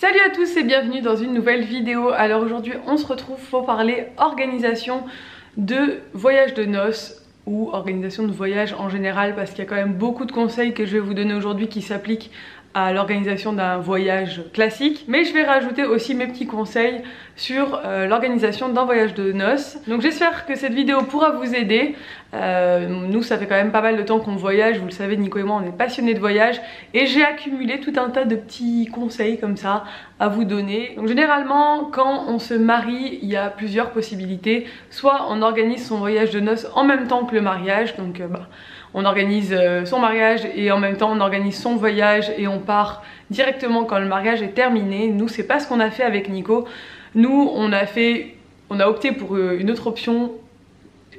Salut à tous et bienvenue dans une nouvelle vidéo. Alors aujourd'hui on se retrouve pour parler organisation de voyage de noces ou organisation de voyage en général, parce qu'il y a quand même beaucoup de conseils que je vais vous donner aujourd'hui qui s'appliquent à l'organisation d'un voyage classique, mais je vais rajouter aussi mes petits conseils sur l'organisation d'un voyage de noces. Donc j'espère que cette vidéo pourra vous aider. Nous ça fait quand même pas mal de temps qu'on voyage, vous le savez, Nico et moi on est passionnés de voyage et j'ai accumulé tout un tas de petits conseils comme ça à vous donner. Donc généralement quand on se marie il y a plusieurs possibilités, soit on organise son voyage de noces en même temps que le mariage, donc on organise son mariage et en même temps on organise son voyage et on part directement quand le mariage est terminé. Nous c'est pas ce qu'on a fait avec Nico. Nous on a opté pour une autre option,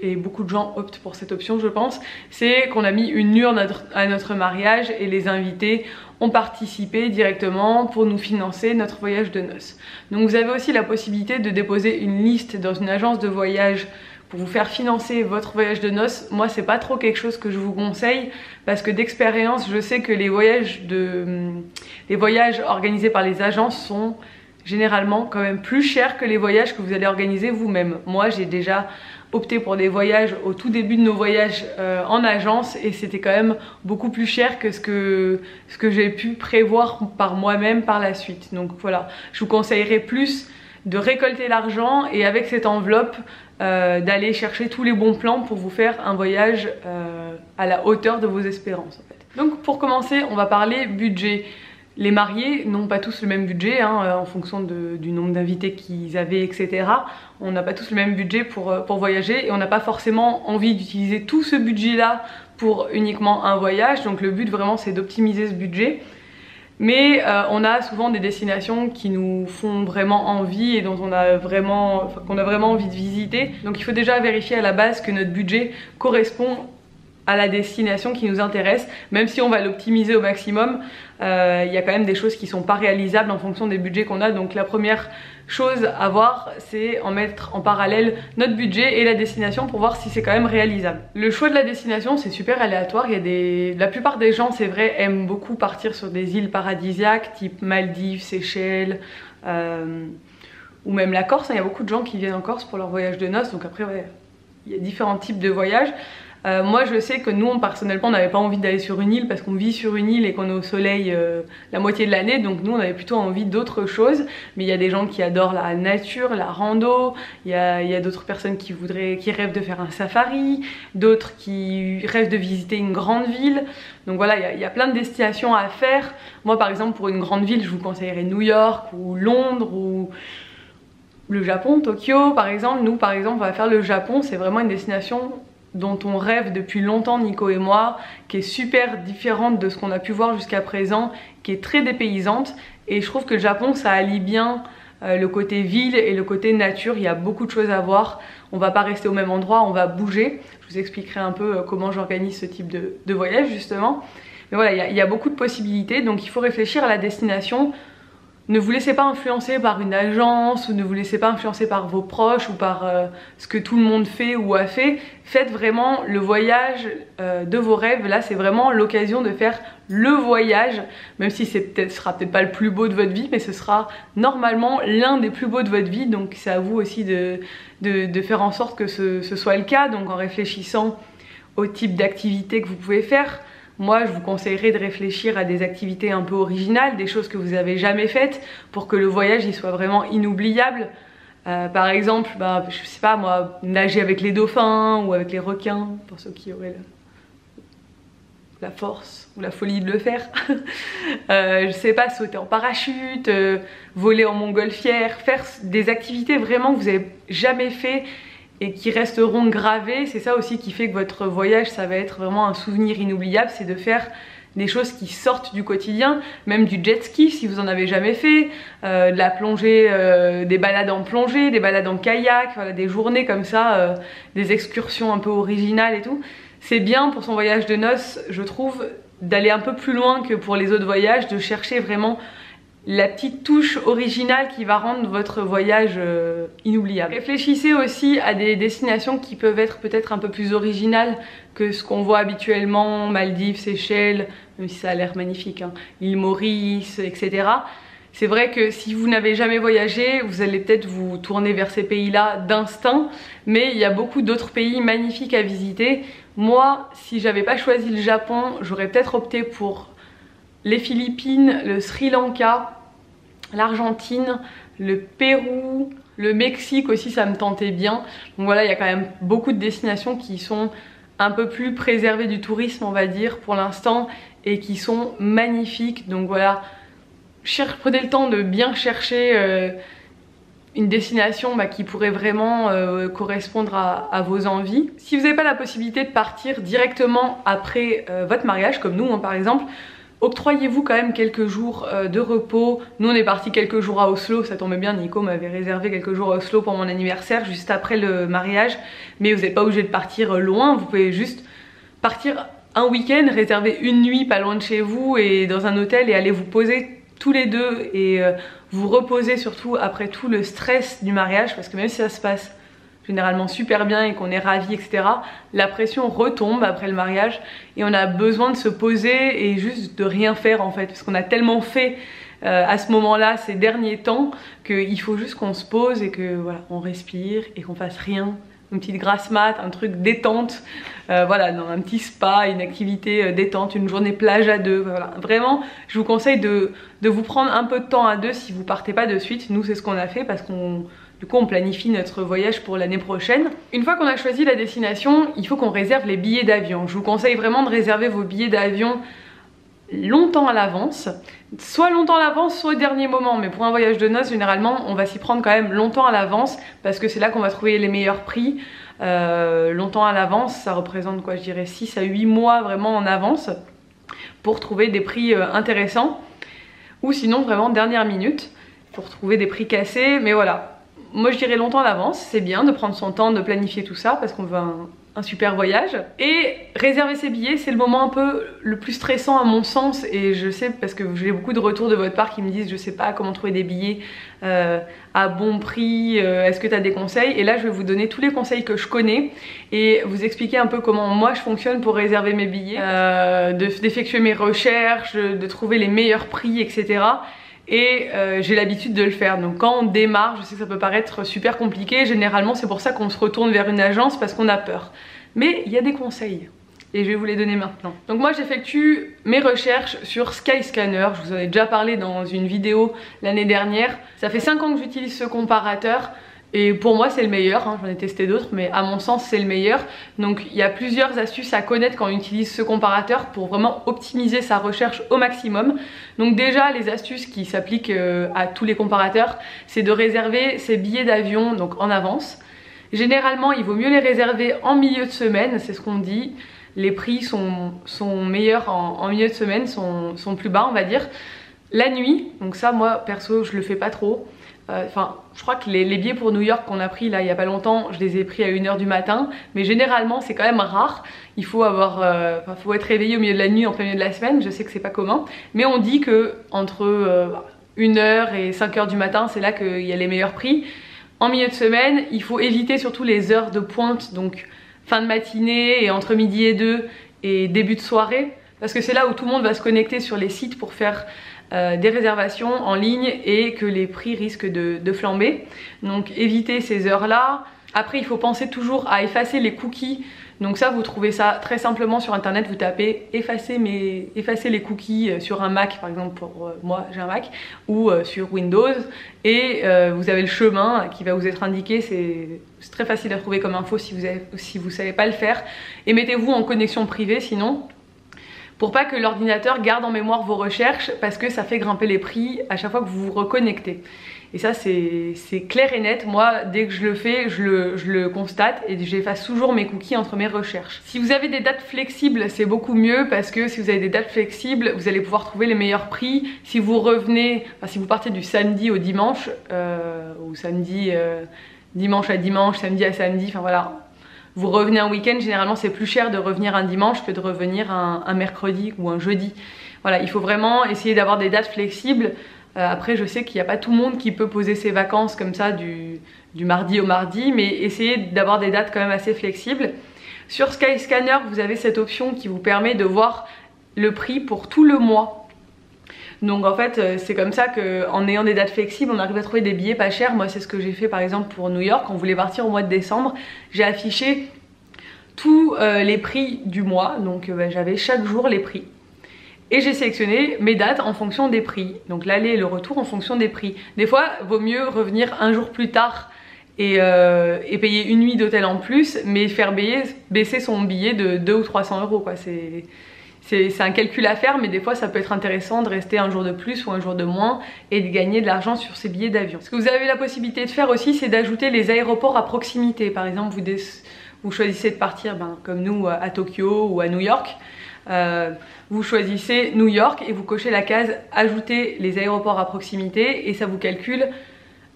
et beaucoup de gens optent pour cette option je pense, c'est qu'on a mis une urne à notre mariage et les invités ont participé directement pour nous financer notre voyage de noces. Donc vous avez aussi la possibilité de déposer une liste dans une agence de voyage pour vous faire financer votre voyage de noces. Moi c'est pas trop quelque chose que je vous conseille parce que d'expérience je sais que les voyages organisés par les agences sont généralement quand même plus chers que les voyages que vous allez organiser vous-même. Moi j'ai déjà opté pour des voyages au tout début de nos voyages en agence et c'était quand même beaucoup plus cher que ce que j'ai pu prévoir par moi-même par la suite. Donc voilà, je vous conseillerais plus de récolter l'argent et avec cette enveloppe d'aller chercher tous les bons plans pour vous faire un voyage à la hauteur de vos espérances en fait. Donc pour commencer on va parler budget. Les mariés n'ont pas tous le même budget en fonction du nombre d'invités qu'ils avaient, etc. On n'a pas tous le même budget pour voyager et on n'a pas forcément envie d'utiliser tout ce budget là pour uniquement un voyage. Donc le but vraiment c'est d'optimiser ce budget. Mais on a souvent des destinations qui nous font vraiment envie et dont qu'on a vraiment envie de visiter. Donc il faut déjà vérifier à la base que notre budget correspond à la destination qui nous intéresse. Même si on va l'optimiser au maximum, il y a quand même des choses qui sont pas réalisables en fonction des budgets qu'on a. Donc la première chose à voir, c'est en mettre en parallèle notre budget et la destination pour voir si c'est quand même réalisable. Le choix de la destination c'est super aléatoire. La plupart des gens, c'est vrai, aiment beaucoup partir sur des îles paradisiaques type Maldives, Seychelles ou même la Corse. Il y a beaucoup de gens qui viennent en Corse pour leur voyage de noces. Donc après ouais, il y a différents types de voyages. Moi je sais que nous personnellement on n'avait pas envie d'aller sur une île parce qu'on vit sur une île et qu'on est au soleil la moitié de l'année, donc nous on avait plutôt envie d'autre chose. Mais il y a des gens qui adorent la nature, la rando, il y a d'autres personnes qui rêvent de faire un safari, d'autres qui rêvent de visiter une grande ville. Donc voilà, il y a plein de destinations à faire. Moi par exemple pour une grande ville je vous conseillerais New York ou Londres ou le Japon, Tokyo par exemple. Nous par exemple on va faire le Japon, c'est vraiment une destination dont on rêve depuis longtemps Nico et moi, qui est super différente de ce qu'on a pu voir jusqu'à présent, qui est très dépaysante, et je trouve que le Japon ça allie bien le côté ville et le côté nature. Il y a beaucoup de choses à voir, on va pas rester au même endroit, on va bouger. Je vous expliquerai un peu comment j'organise ce type de voyage justement, mais voilà, il y a beaucoup de possibilités, donc il faut réfléchir à la destination. Ne vous laissez pas influencer par une agence ou ne vous laissez pas influencer par vos proches ou par ce que tout le monde fait ou a fait. Faites vraiment le voyage de vos rêves. Là c'est vraiment l'occasion de faire le voyage, même si ce sera peut-être pas le plus beau de votre vie, mais ce sera normalement l'un des plus beaux de votre vie. Donc c'est à vous aussi de faire en sorte que ce soit le cas, donc en réfléchissant au type d'activité que vous pouvez faire. Moi je vous conseillerais de réfléchir à des activités un peu originales, des choses que vous avez jamais faites pour que le voyage il soit vraiment inoubliable. Par exemple, je sais pas moi, nager avec les dauphins ou avec les requins, pour ceux qui auraient la force ou la folie de le faire. Je sais pas, sauter en parachute, voler en montgolfière, faire des activités vraiment que vous avez jamais fait et qui resteront gravés. C'est ça aussi qui fait que votre voyage ça va être vraiment un souvenir inoubliable, c'est de faire des choses qui sortent du quotidien, même du jet ski si vous en avez jamais fait, de la plongée, des balades en plongée, des balades en kayak, voilà, des journées comme ça, des excursions un peu originales et tout. C'est bien pour son voyage de noces, je trouve, d'aller un peu plus loin que pour les autres voyages, de chercher vraiment la petite touche originale qui va rendre votre voyage inoubliable. Réfléchissez aussi à des destinations qui peuvent être peut-être un peu plus originales que ce qu'on voit habituellement, Maldives, Seychelles, même si ça a l'air magnifique, hein, l'île Maurice, etc. C'est vrai que si vous n'avez jamais voyagé, vous allez peut-être vous tourner vers ces pays-là d'instinct, mais il y a beaucoup d'autres pays magnifiques à visiter. Moi, si j'avais pas choisi le Japon, j'aurais peut-être opté pour les Philippines, le Sri Lanka, l'Argentine, le Pérou, le Mexique aussi, ça me tentait bien. Donc voilà, il y a quand même beaucoup de destinations qui sont un peu plus préservées du tourisme, on va dire, pour l'instant, et qui sont magnifiques. Donc voilà, prenez le temps de bien chercher une destination qui pourrait vraiment correspondre à vos envies. Si vous n'avez pas la possibilité de partir directement après votre mariage, comme nous par exemple, octroyez-vous quand même quelques jours de repos. Nous on est parti quelques jours à Oslo, ça tombait bien, Nico m'avait réservé quelques jours à Oslo pour mon anniversaire, juste après le mariage. Mais vous n'êtes pas obligé de partir loin, vous pouvez juste partir un week-end, réserver une nuit pas loin de chez vous et dans un hôtel et aller vous poser tous les deux et vous reposer surtout après tout le stress du mariage, parce que même si ça se passe généralement super bien et qu'on est ravis, etc., la pression retombe après le mariage et on a besoin de se poser et juste de rien faire en fait, parce qu'on a tellement fait à ce moment-là, ces derniers temps, qu'il faut juste qu'on se pose et que voilà, on respire et qu'on fasse rien. Une petite grasse mat, un truc détente, voilà, dans un petit spa, une activité détente, une journée plage à deux, voilà. Vraiment, je vous conseille de vous prendre un peu de temps à deux si vous partez pas de suite. Nous, c'est ce qu'on a fait parce qu'on du coup on planifie notre voyage pour l'année prochaine. Une fois qu'on a choisi la destination, il faut qu'on réserve les billets d'avion. Je vous conseille vraiment de réserver vos billets d'avion longtemps à l'avance, soit longtemps à l'avance, soit au dernier moment, mais pour un voyage de noces, généralement on va s'y prendre quand même longtemps à l'avance parce que c'est là qu'on va trouver les meilleurs prix. Longtemps à l'avance, ça représente quoi, je dirais 6 à 8 mois vraiment en avance pour trouver des prix intéressants, ou sinon vraiment dernière minute pour trouver des prix cassés. Mais voilà, moi je dirais longtemps à l'avance, c'est bien de prendre son temps de planifier tout ça parce qu'on veut un super voyage. Et réserver ses billets, c'est le moment un peu le plus stressant à mon sens, et je sais parce que j'ai beaucoup de retours de votre part qui me disent je sais pas comment trouver des billets à bon prix, est-ce que tu as des conseils? Et là je vais vous donner tous les conseils que je connais et vous expliquer un peu comment moi je fonctionne pour réserver mes billets, d'effectuer mes recherches, de trouver les meilleurs prix, etc. Et j'ai l'habitude de le faire. Donc quand on démarre, je sais que ça peut paraître super compliqué, généralement c'est pour ça qu'on se retourne vers une agence parce qu'on a peur. Mais il y a des conseils et je vais vous les donner maintenant. Donc moi j'effectue mes recherches sur Skyscanner, je vous en ai déjà parlé dans une vidéo l'année dernière. Ça fait 5 ans que j'utilise ce comparateur. Et pour moi c'est le meilleur, j'en ai testé d'autres, mais à mon sens c'est le meilleur. Donc il y a plusieurs astuces à connaître quand on utilise ce comparateur pour vraiment optimiser sa recherche au maximum. Donc déjà les astuces qui s'appliquent à tous les comparateurs, c'est de réserver ses billets d'avion donc en avance. Généralement il vaut mieux les réserver en milieu de semaine, c'est ce qu'on dit. Les prix sont meilleurs en milieu de semaine, sont plus bas on va dire. La nuit, donc ça moi perso je le fais pas trop. Enfin, je crois que les billets pour New York qu'on a pris là il y a pas longtemps, je les ai pris à 1 h du matin, mais généralement c'est quand même rare. Il faut faut être réveillé au milieu de la nuit en plein milieu de la semaine, je sais que c'est pas commun, mais on dit que entre 1 h et 5 h du matin, c'est là qu'il y a les meilleurs prix. En milieu de semaine, il faut éviter surtout les heures de pointe, donc fin de matinée et entre midi et 2 et début de soirée, parce que c'est là où tout le monde va se connecter sur les sites pour faire des réservations en ligne et que les prix risquent de flamber. Donc évitez ces heures là. Après il faut penser toujours à effacer les cookies. Donc ça vous trouvez ça très simplement sur internet, vous tapez effacer les cookies sur un Mac par exemple, pour moi j'ai un Mac, ou sur Windows, et vous avez le chemin qui va vous être indiqué. C'est très facile à trouver comme info si vous savez pas le faire. Et mettez-vous en connexion privée sinon, pour pas que l'ordinateur garde en mémoire vos recherches, parce que ça fait grimper les prix à chaque fois que vous vous reconnectez. Et ça c'est clair et net. Moi dès que je le fais, je le constate et j'efface toujours mes cookies entre mes recherches. Si vous avez des dates flexibles, c'est beaucoup mieux, parce que si vous avez des dates flexibles, vous allez pouvoir trouver les meilleurs prix. Si vous revenez, si vous partez du samedi au dimanche, ou samedi, dimanche à dimanche, samedi à samedi, enfin voilà, vous revenez un week-end, généralement c'est plus cher de revenir un dimanche que de revenir un mercredi ou un jeudi. Voilà, il faut vraiment essayer d'avoir des dates flexibles. Après je sais qu'il n'y a pas tout le monde qui peut poser ses vacances comme ça du mardi au mardi, mais essayez d'avoir des dates quand même assez flexibles. Sur Skyscanner vous avez cette option qui vous permet de voir le prix pour tout le mois. Donc en fait c'est comme ça qu'en ayant des dates flexibles on arrive à trouver des billets pas chers. Moi c'est ce que j'ai fait par exemple pour New York. On voulait partir au mois de décembre, j'ai affiché tous les prix du mois, donc j'avais chaque jour les prix. Et j'ai sélectionné mes dates en fonction des prix. Donc l'aller et le retour en fonction des prix. Des fois, vaut mieux revenir un jour plus tard et payer une nuit d'hôtel en plus, mais faire baisser son billet de 200 ou 300 euros, quoi. C'est un calcul à faire, mais des fois ça peut être intéressant de rester un jour de plus ou un jour de moins et de gagner de l'argent sur ces billets d'avion. Ce que vous avez la possibilité de faire aussi, c'est d'ajouter les aéroports à proximité. Par exemple, vous choisissez de partir comme nous à Tokyo ou à New York. Vous choisissez New York et vous cochez la case ajouter les aéroports à proximité et ça vous calcule,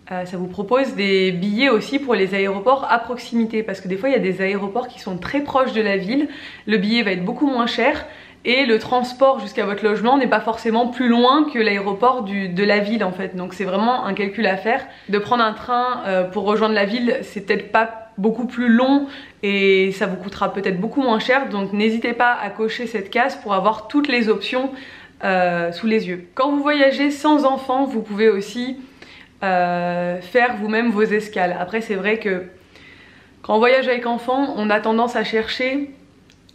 ça vous propose des billets aussi pour les aéroports à proximité, parce que des fois il y a des aéroports qui sont très proches de la ville, le billet va être beaucoup moins cher et le transport jusqu'à votre logement n'est pas forcément plus loin que l'aéroport de la ville en fait. Donc c'est vraiment un calcul à faire. De prendre un train pour rejoindre la ville, c'est peut-être pas beaucoup plus long et ça vous coûtera peut-être beaucoup moins cher, donc n'hésitez pas à cocher cette case pour avoir toutes les options sous les yeux. Quand vous voyagez sans enfant, vous pouvez aussi faire vous-même vos escales. Après c'est vrai que quand on voyage avec enfant, on a tendance à chercher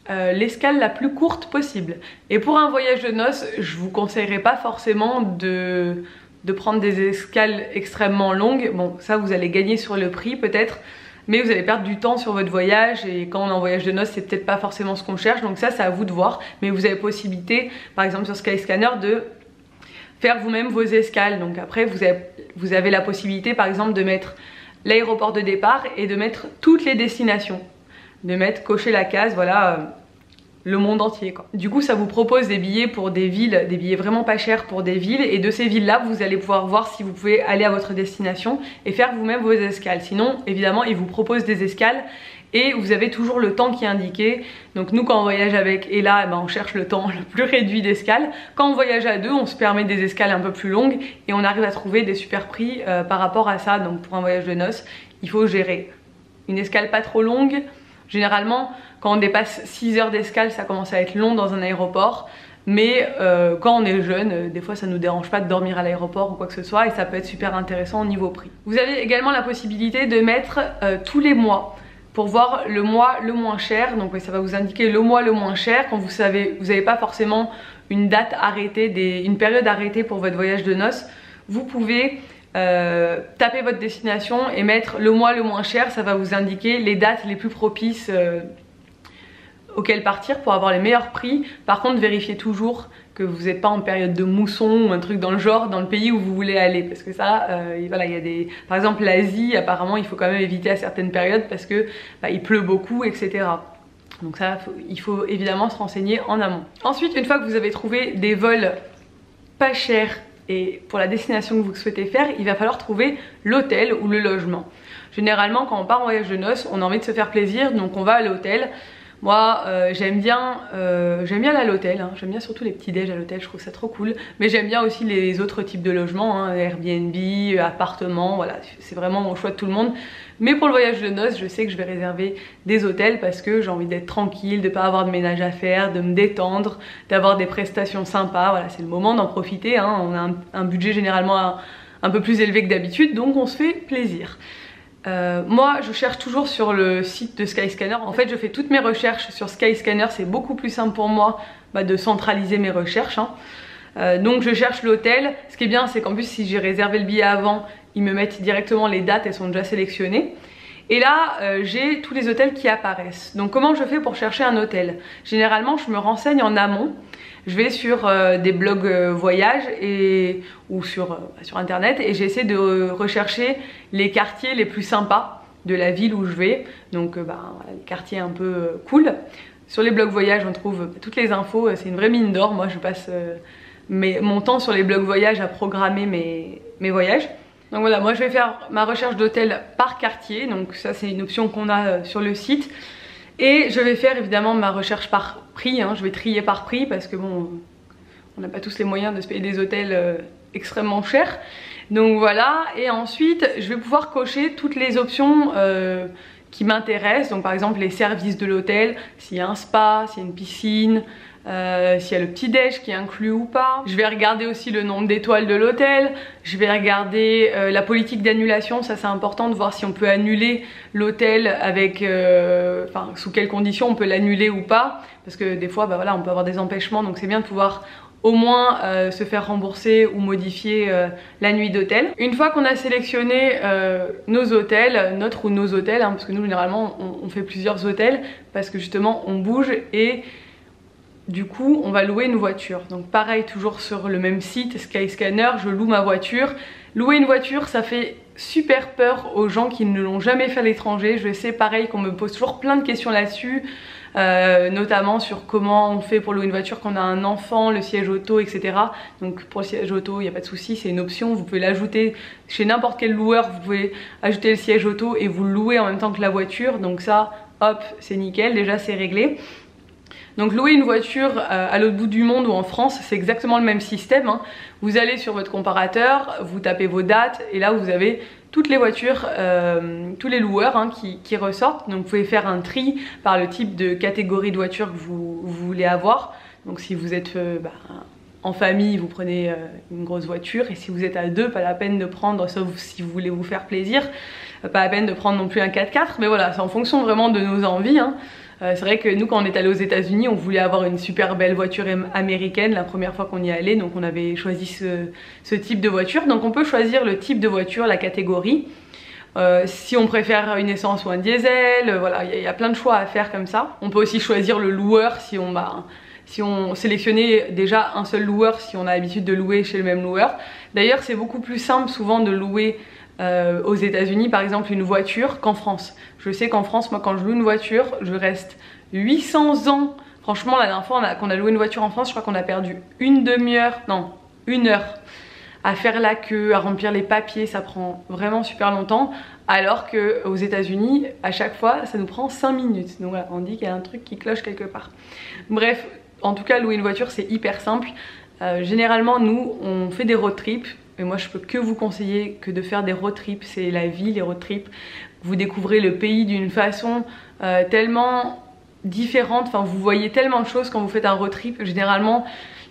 l'escale la plus courte possible. Et pour un voyage de noces, je vous conseillerais pas forcément de prendre des escales extrêmement longues. Bon, ça vous allez gagner sur le prix peut-être, mais vous allez perdre du temps sur votre voyage et quand on est en voyage de noces c'est peut-être pas forcément ce qu'on cherche, donc ça c'est à vous de voir. Mais vous avez possibilité par exemple sur Skyscanner de faire vous-même vos escales. Donc après vous avez la possibilité par exemple de mettre l'aéroport de départ et de mettre toutes les destinations, de cocher la case, voilà, le monde entier quoi. Du coup ça vous propose des billets pour des villes, des billets vraiment pas chers pour des villes, et de ces villes là vous allez pouvoir voir si vous pouvez aller à votre destination et faire vous-même vos escales. Sinon évidemment ils vous proposent des escales et vous avez toujours le temps qui est indiqué. Donc nous quand on voyage avec Ella, on cherche le temps le plus réduit d'escale. Quand on voyage à deux, on se permet des escales un peu plus longues et on arrive à trouver des super prix par rapport à ça. Donc pour un voyage de noces, il faut gérer une escale pas trop longue. Généralement quand on dépasse 6 heures d'escale, ça commence à être long dans un aéroport. Mais quand on est jeune, des fois ça nous dérange pas de dormir à l'aéroport ou quoi que ce soit, et ça peut être super intéressant au niveau prix. Vous avez également la possibilité de mettre tous les mois pour voir le mois le moins cher. Donc ça va vous indiquer le mois le moins cher quand vous savez, vous n'avez pas forcément une date arrêtée, une période arrêtée pour votre voyage de noces. Vous pouvez taper votre destination et mettre le mois le moins cher. Ça va vous indiquer les dates les plus propices auxquelles partir pour avoir les meilleurs prix. Par contre vérifiez toujours que vous n'êtes pas en période de mousson ou un truc dans le genre dans le pays où vous voulez aller, parce que ça voilà, il y a des, par exemple l'Asie apparemment il faut quand même éviter à certaines périodes parce que il pleut beaucoup, etc. Donc ça il faut évidemment se renseigner en amont. Ensuite une fois que vous avez trouvé des vols pas chers et pour la destination que vous souhaitez faire, il va falloir trouver l'hôtel ou le logement. Généralement quand on part en voyage de noces, on a envie de se faire plaisir, donc on va à l'hôtel. Moi j'aime bien aller à l'hôtel, hein. J'aime bien surtout les petits déj à l'hôtel, je trouve ça trop cool. Mais j'aime bien aussi les autres types de logements, hein, Airbnb, appartements, voilà, c'est vraiment au choix de tout le monde. Mais pour le voyage de noces, je sais que je vais réserver des hôtels parce que j'ai envie d'être tranquille, de pas avoir de ménage à faire, de me détendre, d'avoir des prestations sympas. Voilà, c'est le moment d'en profiter, hein. On a un budget généralement un peu plus élevé que d'habitude, donc on se fait plaisir. Moi je cherche toujours sur le site de Skyscanner. En fait je fais toutes mes recherches sur Skyscanner, c'est beaucoup plus simple pour moi de centraliser mes recherches, hein. Donc je cherche l'hôtel. Ce qui est bien c'est qu'en plus si j'ai réservé le billet avant, ils me mettent directement les dates, elles sont déjà sélectionnées. Et là j'ai tous les hôtels qui apparaissent. Donc comment je fais pour chercher un hôtel? Généralement je me renseigne en amont. Je vais sur des blogs voyage ou sur internet et j'essaie de rechercher les quartiers les plus sympas de la ville où je vais. Donc les quartiers un peu cool. Sur les blogs voyage on trouve toutes les infos, c'est une vraie mine d'or. Moi je passe mon temps sur les blogs voyage à programmer mes voyages. Donc voilà, moi je vais faire ma recherche d'hôtel par quartier, donc ça c'est une option qu'on a sur le site. Et je vais faire évidemment ma recherche par prix, hein. Je vais trier par prix parce que bon, on n'a pas tous les moyens de se payer des hôtels extrêmement chers. Donc voilà, et ensuite je vais pouvoir cocher toutes les options qui m'intéressent. Donc par exemple les services de l'hôtel, s'il y a un spa, s'il y a une piscine, s'il y a le petit déj qui est inclus ou pas. Je vais regarder aussi le nombre d'étoiles de l'hôtel. Je vais regarder la politique d'annulation, ça c'est important de voir si on peut annuler l'hôtel avec, enfin sous quelles conditions on peut l'annuler ou pas, parce que des fois bah, voilà, on peut avoir des empêchements, donc c'est bien de pouvoir au moins se faire rembourser ou modifier la nuit d'hôtel. Une fois qu'on a sélectionné nos hôtels, notre ou nos hôtels, hein, parce que nous généralement on fait plusieurs hôtels, parce que justement on bouge et du coup on va louer une voiture. Donc pareil, toujours sur le même site Skyscanner, je loue ma voiture. Louer une voiture, ça fait super peur aux gens qui ne l'ont jamais fait à l'étranger. Je sais pareil qu'on me pose toujours plein de questions là-dessus. Notamment sur comment on fait pour louer une voiture quand on a un enfant, le siège auto, etc. Donc pour le siège auto, il n'y a pas de souci, c'est une option, vous pouvez l'ajouter chez n'importe quel loueur, vous pouvez ajouter le siège auto et vous le louer en même temps que la voiture, donc ça, hop, c'est nickel, déjà c'est réglé. Donc louer une voiture à l'autre bout du monde ou en France, c'est exactement le même système, hein. Vous allez sur votre comparateur, vous tapez vos dates et là vous avez toutes les voitures, tous les loueurs hein, qui ressortent. Donc vous pouvez faire un tri par le type de catégorie de voiture que vous voulez avoir. Donc si vous êtes en famille, vous prenez une grosse voiture, et si vous êtes à deux, pas la peine de prendre, sauf si vous voulez vous faire plaisir, pas la peine de prendre non plus un 4x4, mais voilà, c'est en fonction vraiment de nos envies, hein. C'est vrai que nous quand on est allé aux États-Unis, on voulait avoir une super belle voiture américaine la première fois qu'on y allait, donc on avait choisi ce type de voiture. Donc on peut choisir le type de voiture, la catégorie, si on préfère une essence ou un diesel, voilà, il y a plein de choix à faire comme ça. On peut aussi choisir le loueur si on sélectionnait déjà un seul loueur, si on a l'habitude de louer chez le même loueur. D'ailleurs c'est beaucoup plus simple souvent de louer aux États-Unis par exemple une voiture qu'en France. Je sais qu'en France, moi quand je loue une voiture, je reste 800 ans. Franchement la dernière fois qu'on a loué une voiture en France, je crois qu'on a perdu une demi-heure, non, une heure à faire la queue, à remplir les papiers, ça prend vraiment super longtemps. Alors qu'aux États-Unis, à chaque fois, ça nous prend 5 minutes. Donc voilà, on dit qu'il y a un truc qui cloche quelque part. Bref, en tout cas, louer une voiture, c'est hyper simple. Généralement, nous, on fait des road trips. Et moi, je peux que vous conseiller que de faire des road trips. C'est la vie, les road trips. Vous découvrez le pays d'une façon tellement différente. Enfin, vous voyez tellement de choses quand vous faites un road trip. Généralement,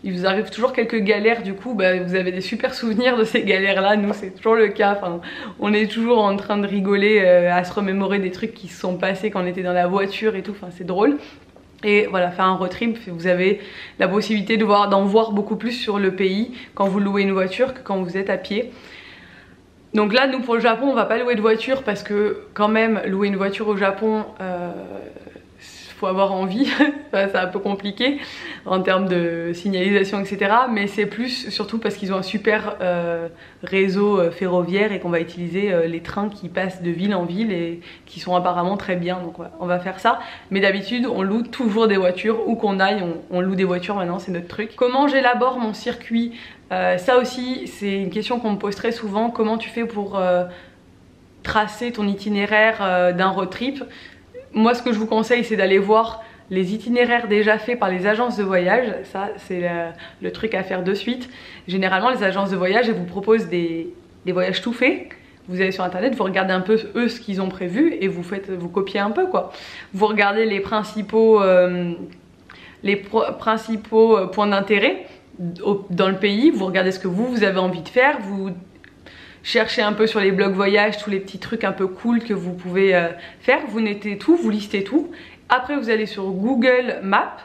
il vous arrive toujours quelques galères, du coup vous avez des super souvenirs de ces galères là. Nous c'est toujours le cas, enfin, on est toujours en train de rigoler à se remémorer des trucs qui se sont passés quand on était dans la voiture et tout, enfin c'est drôle. Et voilà, faire un road trip, vous avez la possibilité d'en voir beaucoup plus sur le pays quand vous louez une voiture que quand vous êtes à pied. Donc là nous pour le Japon on va pas louer de voiture parce que quand même louer une voiture au Japon faut avoir envie, c'est un peu compliqué en termes de signalisation etc, mais c'est plus surtout parce qu'ils ont un super réseau ferroviaire et qu'on va utiliser les trains qui passent de ville en ville et qui sont apparemment très bien, donc ouais, on va faire ça. Mais d'habitude on loue toujours des voitures, où qu'on aille on loue des voitures maintenant, c'est notre truc. Comment j'élabore mon circuit, ça aussi c'est une question qu'on me pose très souvent. Comment tu fais pour tracer ton itinéraire d'un road trip? Moi ce que je vous conseille c'est d'aller voir les itinéraires déjà faits par les agences de voyage. Ça c'est le truc à faire de suite. Généralement les agences de voyage elles vous proposent des voyages tout faits. Vous allez sur internet, vous regardez un peu eux ce qu'ils ont prévu et vous copiez un peu quoi. Vous regardez les principaux points d'intérêt dans le pays, vous regardez ce que vous avez envie de faire, vous cherchez un peu sur les blogs voyage, tous les petits trucs un peu cool que vous pouvez faire, vous notez tout, vous listez tout. Après vous allez sur Google Maps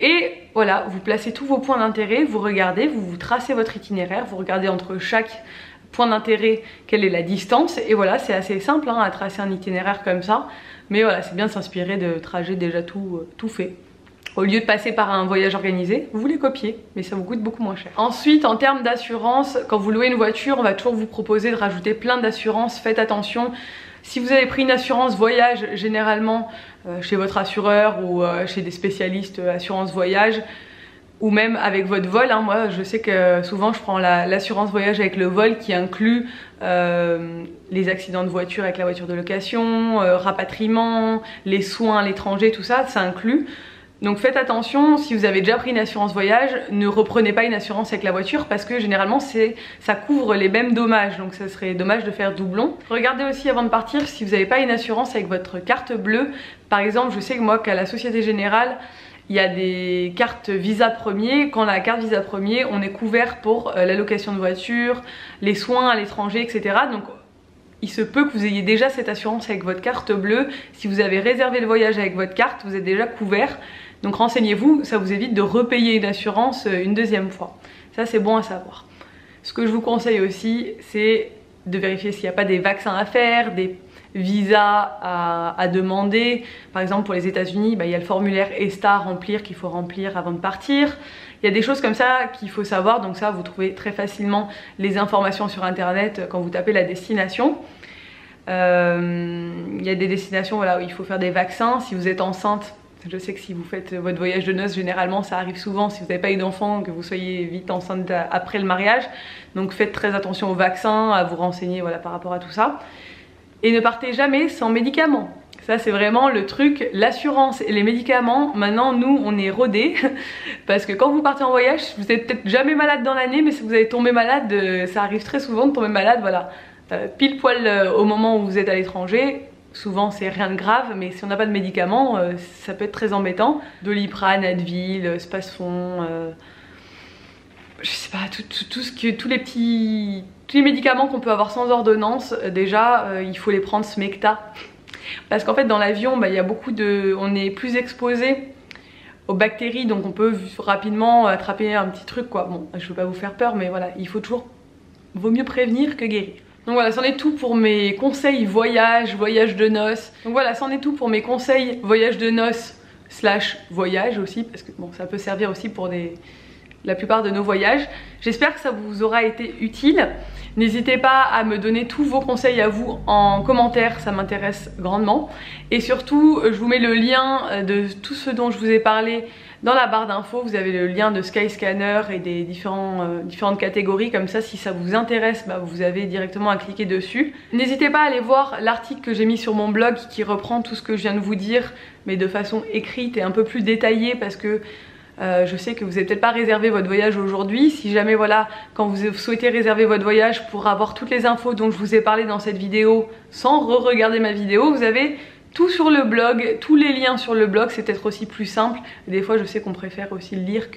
et voilà, vous placez tous vos points d'intérêt, vous regardez, vous tracez votre itinéraire, vous regardez entre chaque point d'intérêt quelle est la distance et voilà, c'est assez simple hein, à tracer un itinéraire comme ça. Mais voilà, c'est bien de s'inspirer de trajets déjà tout fait. Au lieu de passer par un voyage organisé, vous les copiez, mais ça vous coûte beaucoup moins cher. Ensuite, en termes d'assurance, quand vous louez une voiture, on va toujours vous proposer de rajouter plein d'assurances. Faites attention, si vous avez pris une assurance voyage, généralement chez votre assureur ou chez des spécialistes assurance voyage, ou même avec votre vol, hein. Moi je sais que souvent je prends l'assurance voyage avec le vol qui inclut les accidents de voiture avec la voiture de location, rapatriement, les soins à l'étranger, tout ça, ça inclut. Donc faites attention, si vous avez déjà pris une assurance voyage, ne reprenez pas une assurance avec la voiture parce que généralement ça couvre les mêmes dommages, donc ça serait dommage de faire doublon. Regardez aussi avant de partir si vous n'avez pas une assurance avec votre carte bleue. Par exemple, je sais que moi qu'à la Société Générale, il y a des cartes Visa Premier. Quand la carte Visa Premier, on est couvert pour la location de voiture, les soins à l'étranger, etc. Donc il se peut que vous ayez déjà cette assurance avec votre carte bleue. Si vous avez réservé le voyage avec votre carte, vous êtes déjà couvert. Donc renseignez-vous, ça vous évite de repayer une assurance une deuxième fois. Ça c'est bon à savoir. Ce que je vous conseille aussi, c'est de vérifier s'il n'y a pas des vaccins à faire, des visas à demander. Par exemple pour les États-Unis, il y a le formulaire ESTA à remplir qu'il faut remplir avant de partir. Il y a des choses comme ça qu'il faut savoir, donc ça vous trouvez très facilement les informations sur internet quand vous tapez la destination. Il y a des destinations voilà, où il faut faire des vaccins. Si vous êtes enceinte, je sais que si vous faites votre voyage de noces, généralement ça arrive souvent si vous n'avez pas eu d'enfant, que vous soyez vite enceinte après le mariage. Donc faites très attention aux vaccins, à vous renseigner voilà, par rapport à tout ça. Et ne partez jamais sans médicaments. Ça c'est vraiment le truc, l'assurance et les médicaments. Maintenant nous on est rodés parce que quand vous partez en voyage, vous êtes peut-être jamais malade dans l'année, mais si vous allez tomber malade, ça arrive très souvent de tomber malade, voilà. Pile poil au moment où vous êtes à l'étranger. Souvent c'est rien de grave, mais si on n'a pas de médicaments, ça peut être très embêtant. Doliprane, Advil, Spasfon, je sais pas, tous les médicaments qu'on peut avoir sans ordonnance, déjà il faut les prendre smecta. Parce qu'en fait dans l'avion, il y a on est plus exposé aux bactéries, donc on peut rapidement attraper un petit truc quoi. Bon, je veux pas vous faire peur, mais voilà, vaut mieux prévenir que guérir. Donc voilà, c'en est tout pour mes conseils voyage de noces. Donc voilà, c'en est tout pour mes conseils voyage de noces / voyage aussi, parce que bon, ça peut servir aussi pour la plupart de nos voyages. J'espère que ça vous aura été utile. N'hésitez pas à me donner tous vos conseils à vous en commentaire, ça m'intéresse grandement. Et surtout, je vous mets le lien de tout ce dont je vous ai parlé dans la barre d'infos. Vous avez le lien de Skyscanner et des différentes catégories. Comme ça, si ça vous intéresse, vous avez directement à cliquer dessus. N'hésitez pas à aller voir l'article que j'ai mis sur mon blog qui reprend tout ce que je viens de vous dire, mais de façon écrite et un peu plus détaillée parce que je sais que vous n'avez peut-être pas réservé votre voyage aujourd'hui. Si jamais voilà, quand vous souhaitez réserver votre voyage pour avoir toutes les infos dont je vous ai parlé dans cette vidéo sans re-regarder ma vidéo, vous avez tout sur le blog, tous les liens sur le blog, c'est peut-être aussi plus simple. Des fois je sais qu'on préfère aussi le lire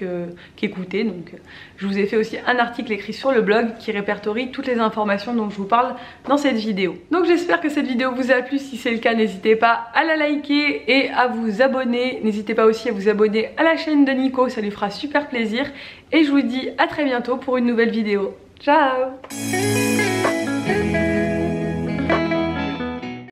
qu'écouter, donc je vous ai fait aussi un article écrit sur le blog qui répertorie toutes les informations dont je vous parle dans cette vidéo. Donc j'espère que cette vidéo vous a plu, si c'est le cas n'hésitez pas à la liker et à vous abonner. N'hésitez pas aussi à vous abonner à la chaîne de Nico, ça lui fera super plaisir. Et je vous dis à très bientôt pour une nouvelle vidéo. Ciao!